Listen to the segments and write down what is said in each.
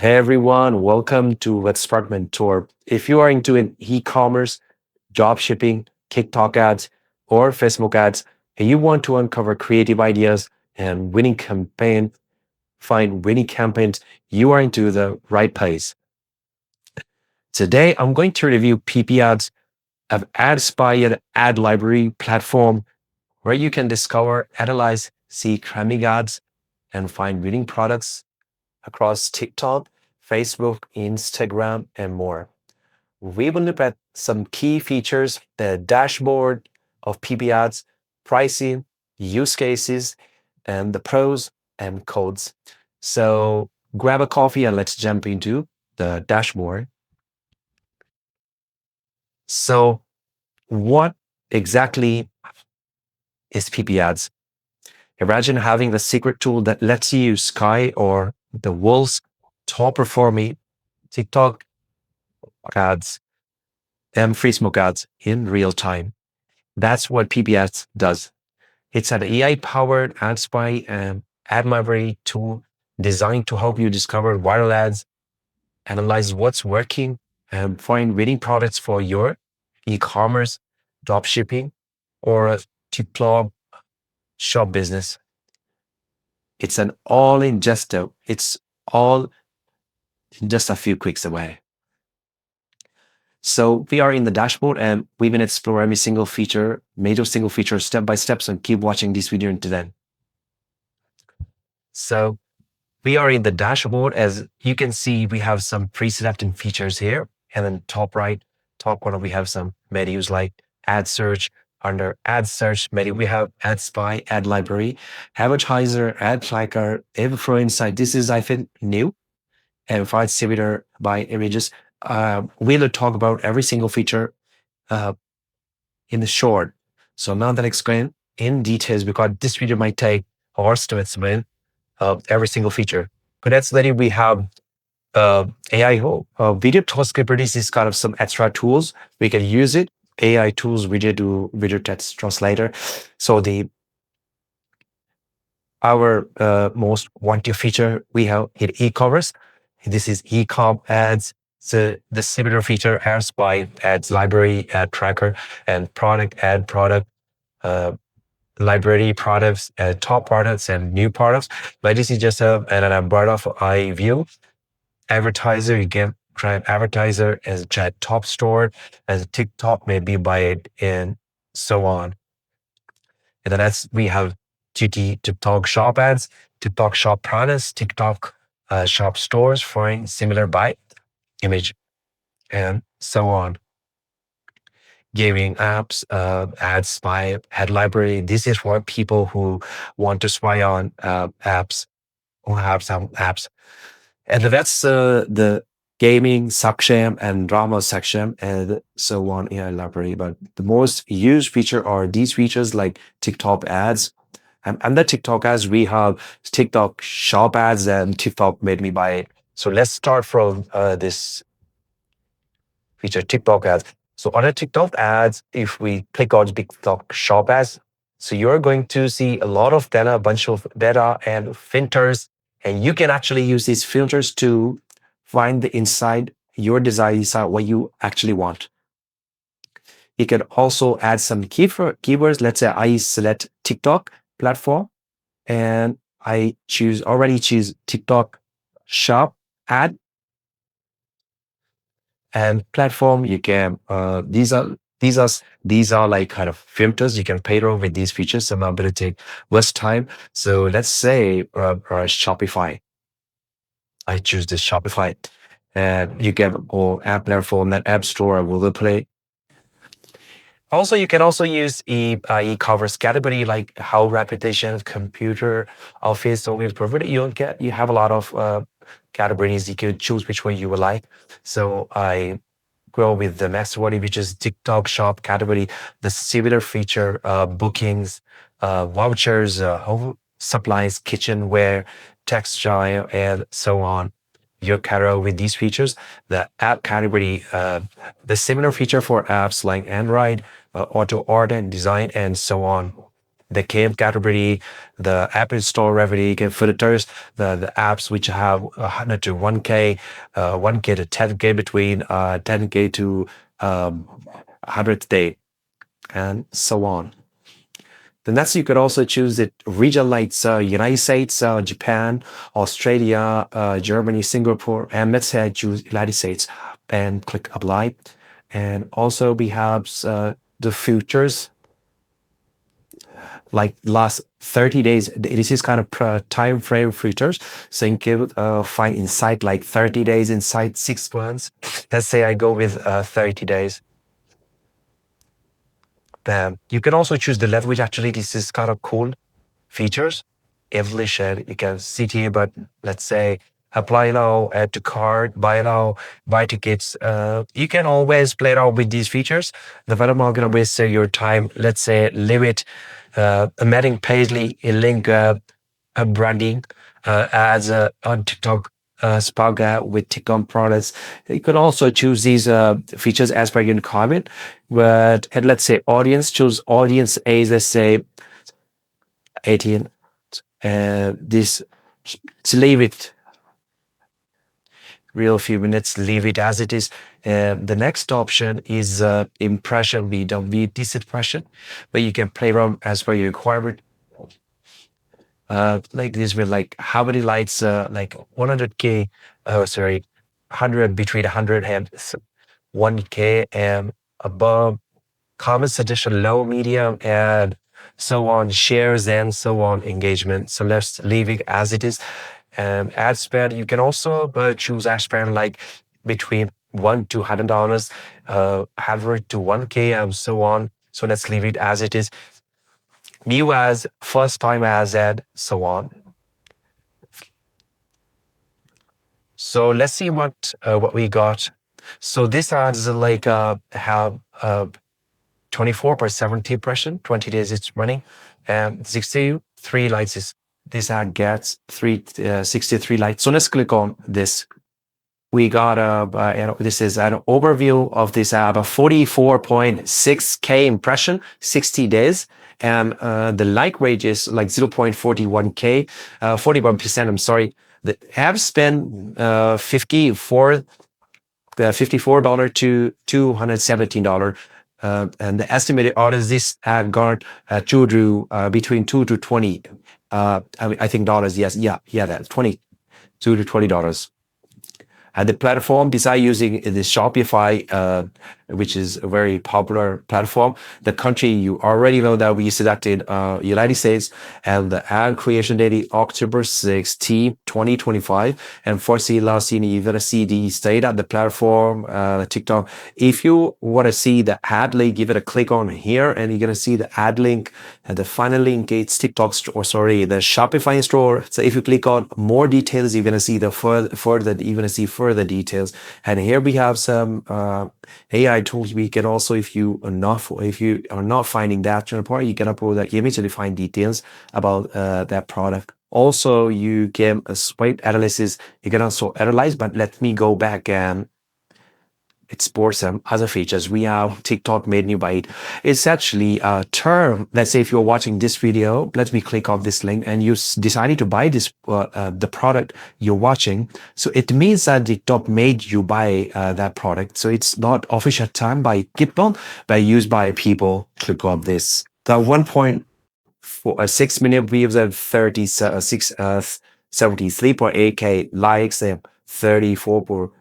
Hey everyone, welcome to Let's Start Mentor. If you are into an e-commerce, job shipping, TikTok ads, or Facebook ads, and you want to uncover creative ideas and find winning campaigns, you are into the right place. Today, I'm going to review PipiAds, an ad-inspired ad library platform where you can discover, analyze, see trending ads, and find winning products across TikTok, Facebook, Instagram, and more. We will look at some key features, the dashboard of PipiAds, pricing, use cases, and the pros and cons. So grab a coffee and let's jump into the dashboard. So what exactly is PipiAds? Imagine having the secret tool that lets you sky or the world's top performing TikTok ads and Facebook ads in real time. That's what PipiAds does. It's an AI-powered ad spy and ad library tool designed to help you discover viral ads, analyze what's working, and find winning products for your e-commerce, dropshipping, or TikTok shop business. It's all just a few clicks away. So we are in the dashboard and we will explore every single feature, major single feature step by step. So keep watching this video until then. So we are in the dashboard. As you can see, we have some pre-selected features here. And then top right, top corner, we have some menus like ad search. Under ad search menu, we have ad spy, ad library, advertiser, ad tracker, info insight. This is, I think, new and find similar by images. We'll talk about every single feature in the short. So now that I explain in details, because this video might take hours to explain every single feature. But that's letting we have AI video transcript. This is kind of some extra tools. We can use it. AI tools, video text translator. So our most wanted feature we have in e-commerce. This is e-com ads. So the similar feature as by ads library, ad tracker, and product uh, library products, top products, and new products. But this is just a bird of eye view. Advertiser, you can try an advertiser as a top store, as a TikTok, maybe buy it, and so on. And then we have TikTok shop ads, TikTok shop products, TikTok shop stores, find similar by image, and so on. Gaming apps, ads by ad library. This is for people who want to spy on apps, who have some apps. And that's the gaming section and drama section and so on in a library. But the most used feature are these features like TikTok ads. And the TikTok ads, we have TikTok shop ads and TikTok made me buy it. So let's start from this feature, TikTok ads. So on the TikTok ads, if we click on TikTok shop ads, so you're going to see a lot of data, a bunch of data and filters. And you can actually use these filters to find the inside your design, inside what you actually want. You can also add some keywords. Let's say I select TikTok platform and I already choose TikTok shop ad and platform. You can these are like kind of filters you can play around with these features. So I'm going to take less time. So let's say Shopify. I choose this Shopify, and you get all app platform, that app store, Google Play. Also, you can also use e-commerce category like how repetition, computer, office, or provided you have a lot of categories. You can choose which one you would like. So I go with the next one, which is TikTok shop category. The similar feature, bookings, vouchers, home supplies, kitchenware, textile, and so on. Your catalog with these features. The app category, the similar feature for apps like Android, auto art and design, and so on. the game category, the Apple Store revenue, you can filters the apps which have 100 to 1K, 1K to 10K between 10K to 100th day, and so on. The next, you could also choose the region like United States, Japan, Australia, Germany, Singapore, and let's say I choose United States and click apply. And also we have the futures like last 30 days. This is kind of time frame filters. So you can find inside like 30 days, inside 6 months. Let's say I go with 30 days. Then you can also choose the level, which actually this is kind of cool features. Evolution, you can see it here, but let's say apply now, add to cart, buy now, buy tickets. You can always play around with these features. The I'm not gonna waste your time. Let's say limit emitting Paisley a link branding ads on TikTok. Spaga with TikTok products. You can also choose these features as per your comment. But and let's say audience, choose audience age, let's say 18. This leave it real few minutes, leave it as it is. The next option is impression. We don't need this impression, but you can play around as per your requirement. Like this with like how many lights, like 100K, sorry, 100 between 100 and 1K and above, comment, suggestion, low, medium, and so on, shares, and so on, engagement. So let's leave it as it is. Ad spend, you can also choose ad spend like between $1 to $100, 100 to 1K, and so on. So let's leave it as it is. New ads, first time ads ad, so on. So let's see what we got. So this ads like have 24/7 impression, 20 days it's running, and 63 likes is this ad gets 63 likes. So let's click on this. We got this is an overview of this ad, a 44.6K impression, 60 days. And the like rate is like 0.41K, 41%, I'm sorry. The ad spend $54 to $217. And the estimated audience this ad got between 2 to 20. I think dollars, yes, that's 22 to $20. And the platform, besides using the Shopify, which is a very popular platform, the country you already know that we selected United States, and the ad creation date is October 16, 2025. And for last scene, you're gonna see the state of the platform, TikTok. If you want to see the ad link, give it a click on here, and you're gonna see the ad link. And the final link is TikTok store, the Shopify store. So if you click on more details, you're gonna see the further details. And here we have some AI tools. We can also, if you are not finding that part, you can upload that image and find details about that product. Also, you can swipe analysis. You can also analyze, but let me go back and explore some other features. We have TikTok made new by it. It's actually a term. Let's say if you're watching this video, let me click on this link and you decided to buy this, the product you're watching. So it means that TikTok made you buy that product. So it's not official time by Gipon, but used by people. Click on this. The 1.6 million views and 73.8K likes and 34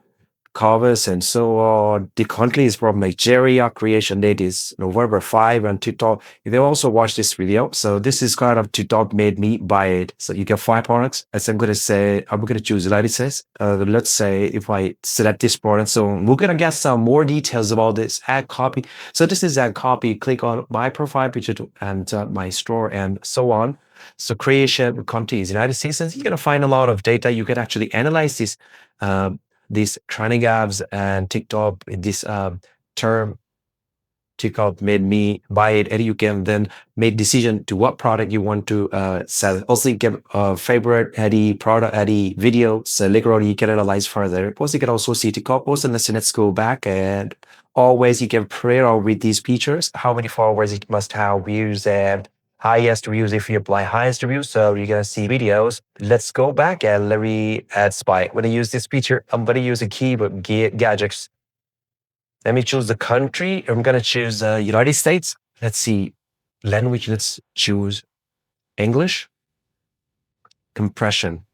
covers and so on. The country is from Nigeria. Creation date is November 5, and TikTok. They also watch this video. So this is kind of TikTok made me buy it. So you get 5 products. As I'm gonna choose United States. Let's say if I select this product, so we're gonna get some more details about this ad copy. So this is ad copy. Click on my profile picture and my store and so on. So creation country is United States, and you're gonna find a lot of data. You can actually analyze this. These trending apps and TikTok, this term TikTok made me buy it, and you can then make decision to what product you want to sell. Also, you can favorite any product, any video, so later on you can analyze further. Also, you can also see TikTok post, and let's go back, and always you can play around with these features, how many followers it must have, views, and highest reviews. If you apply highest reviews, so you're gonna see videos. Let's go back and let me add spy. When I use this feature, I'm gonna use a keyword gadgets. Let me choose the country. I'm gonna choose United States. Let's see language. Let's choose English. Compression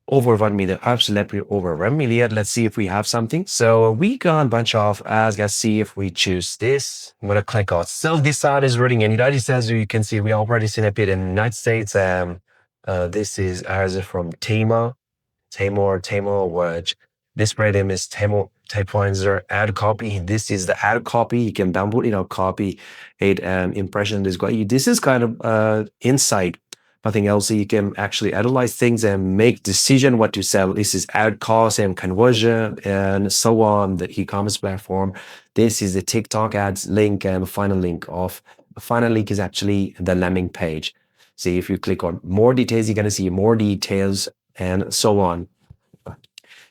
over 1 million, absolutely over 1 million. Let's see if we have something. So we got a bunch of ads. Let's see if we choose this. I'm gonna click on. So this ad is running in United States. You can see we already seen a bit in the United States. This is as from Tamor, which this item is Tamor typewriter ad copy. This is the ad copy. You can download it or copy it impression. This is kind of insight. Nothing else. You can actually analyze things and make decision what to sell. This is ad cost and conversion and so on. The e-commerce platform. This is the TikTok ads link and final link is actually the landing page. See, if you click on more details, you're gonna see more details and so on.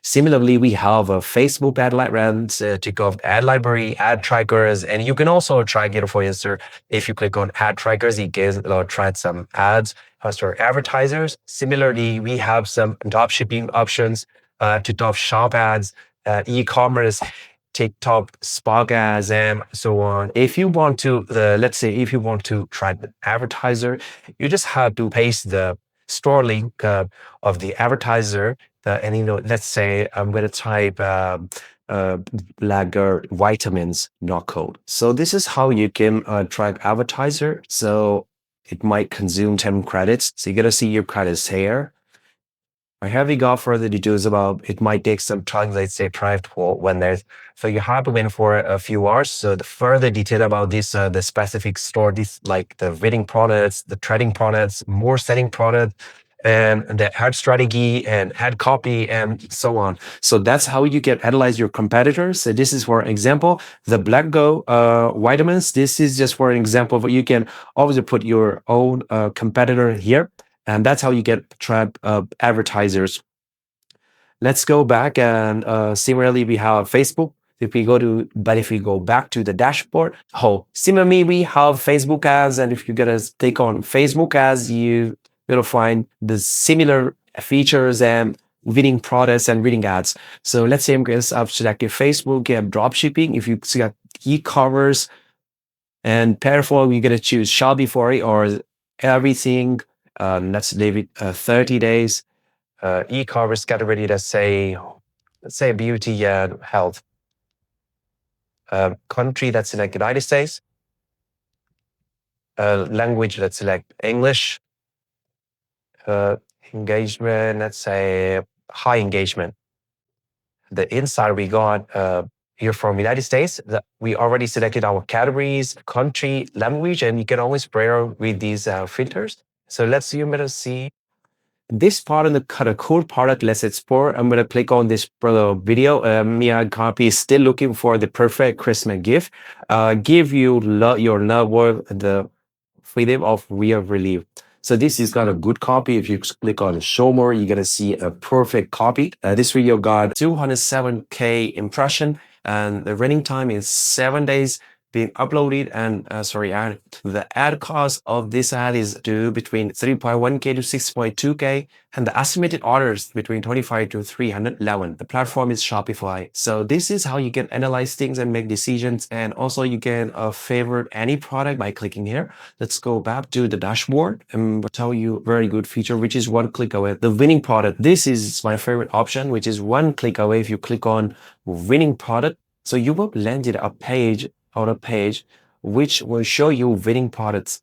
Similarly, we have a Facebook ad ad library, ad trackers, and you can also track it for instance. If you click on ad trackers, it gives track some ads for advertisers. Similarly, we have some dropshipping options to top shop ads, e-commerce, TikTok Spark ads, and so on. If you want to, let's say, if you want to track the advertiser, you just have to paste the store link of the advertiser. And let's say I'm going to type lager vitamins, not code. So this is how you can track advertiser. So it might consume 10 credits. So you're going to see your credits here. I haven't got further details about it. Might take some time, let's say, private for when there's, so you have to wait for a few hours. So the further detail about this, the specific store, this like the reading products, the trading products, more selling product, and the ad strategy and ad copy and so on. So that's how you can analyze your competitors. So this is for example, the Black Go vitamins. This is just for an example, but you can always put your own competitor here. And that's how you get track advertisers. Let's go back and similarly, we have Facebook. If we go back to the dashboard, similarly, we have Facebook ads. And if you get to click on Facebook ads, you will find the similar features and winning products and winning ads. So let's say I've selected Facebook and dropshipping. If you select e-commerce and peripheral, you're going to choose Shopify or everything. Let's leave it 30 days. E-commerce category, let's say beauty and health. Country, that's select United States. Language, let's select English. Engagement, let's say high engagement. The inside we got here from United States, we already selected our categories, country, language, and you can always play with these filters. So let's see this part of the cool product. Let's explore. I'm going to click on this video. Mia Copy is still looking for the perfect Christmas gift. Give you your loved one the freedom of real relief. So this is got a good copy. If you click on show more, you're going to see a perfect copy. This video got 207K impression and the running time is 7 days being uploaded. And the ad cost of this ad is due between 3.1K to 6.2K, and the estimated orders between 25 to 311. The platform is Shopify. So this is how you can analyze things and make decisions. And also you can favorite any product by clicking here. Let's go back to the dashboard and we'll tell you very good feature, which is one click away. The winning product. This is my favorite option, which is one click away. If you click on winning product, so you will land it a page which will show you winning products.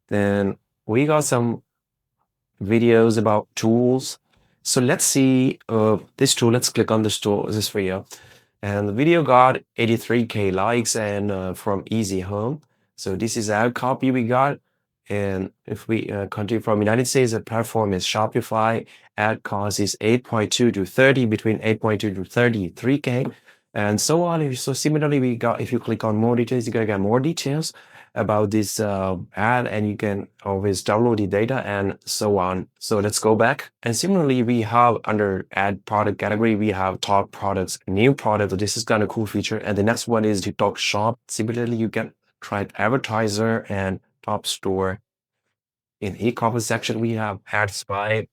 Then we got some videos about tools. So let's see this tool. Let's click on this video. And the video got 83K likes and from Easy Home. So this is ad copy we got. And if we continue from United States, the platform is Shopify. Ad cost is 8.2 to 30, between 8.2 to 33K. And so on. So similarly, we got, if you click on more details, you're gonna get more details about this ad, and you can always download the data and so on. So let's go back. And similarly, we have under ad product category, we have top products, new product. So this is kind of cool feature. And the next one is TikTok shop. Similarly, you can try advertiser and top store. In e-commerce section, we have ads by.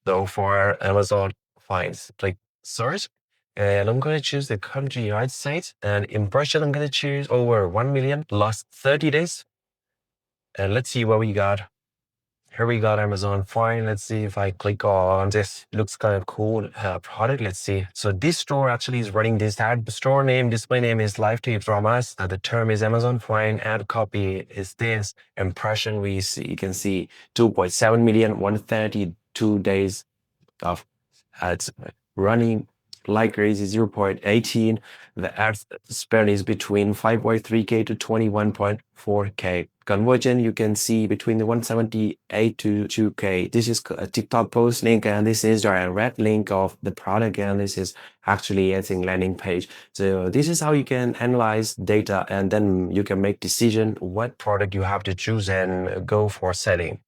So for Amazon, fine, click search. And I'm going to choose the country United States. And impression, I'm going to choose over 1 million last 30 days. And let's see what we got. Here we got Amazon. Fine. Let's see if I click on this. Looks kind of cool product. Let's see. So this store actually is running this ad. Store name, display name is live tips from us. The term is Amazon. Fine. Ad copy is this. Impression we see. You can see 2.7 million, 132 days of ads running. Like rate is 0.18. The ad spend is between 5.3K to 21.4K. Conversion, you can see between the 178 to 2K. This is a TikTok post link, and this is a red link of the product, and this is actually a landing page. So this is how you can analyze data, and then you can make decision what product you have to choose and go for setting.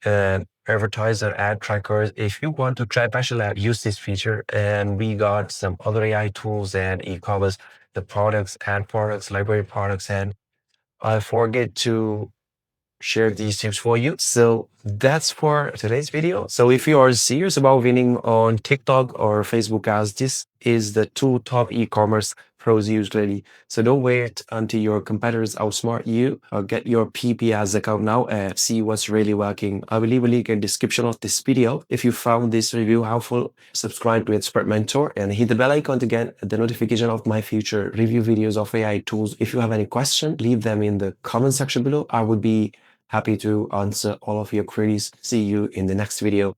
And advertiser ad trackers. If you want to track special ad, use this feature. And we got some other AI tools and e-commerce, the products, ad products, library products, and I forget to share these tips for you. So that's for today's video. So if you are serious about winning on TikTok or Facebook ads, this is the two top e-commerce pros usually. So don't wait until your competitors outsmart you, or get your PipiAds account now and see what's really working. I will leave a link in the description of this video. If you found this review helpful, subscribe to Expert Mentor and hit the bell icon to get the notification of my future review videos of AI tools. If you have any questions, leave them in the comment section below. I would be happy to answer all of your queries. See you in the next video.